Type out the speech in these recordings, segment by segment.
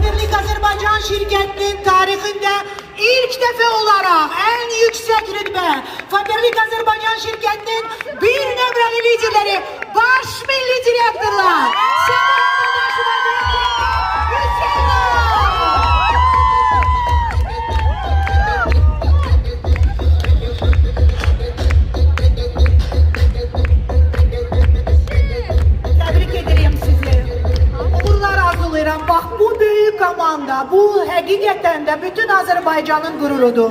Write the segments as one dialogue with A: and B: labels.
A: Faberlik Azerbaycan şirketinin tarihinde ilk defa olarak en yüksek rütbe Faberlik Azerbaycan şirketinin bir nömreli liderleri baş milli direktörler. Tebrik ederim sizi. Uğurlar arzulayıram. Bak bu büyük komanda, bu hakikaten de bütün Azerbaycan'ın gururudur.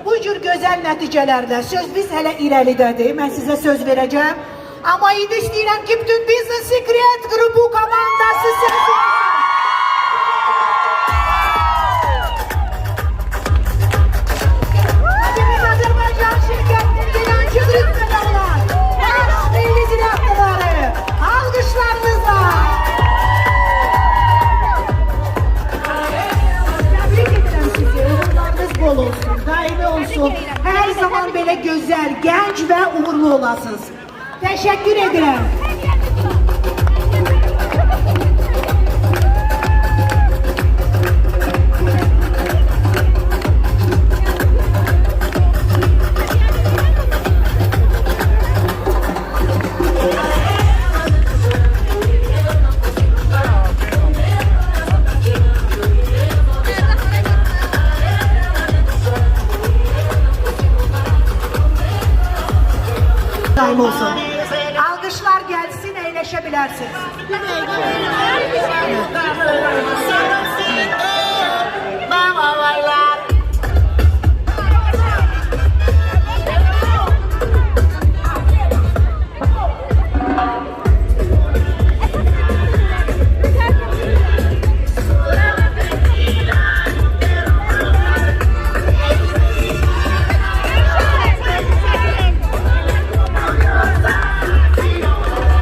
A: Bu cür güzel neticelerle söz biz hele ilerlidedir. Ben size söz vereceğim. Ama indi istəyirəm ki bütün Business Secret grubu komandası söz Faberlik Azerbaycan şirketinin birinci rütbede olan baş milli direktörleri alkışlarınızla. Tebrik ederim sizi. Uğurlarınız bol olsun, daimi olsun. Her zaman böyle güzel, genç ve uğurlu olasınız. Teşekkür ederim.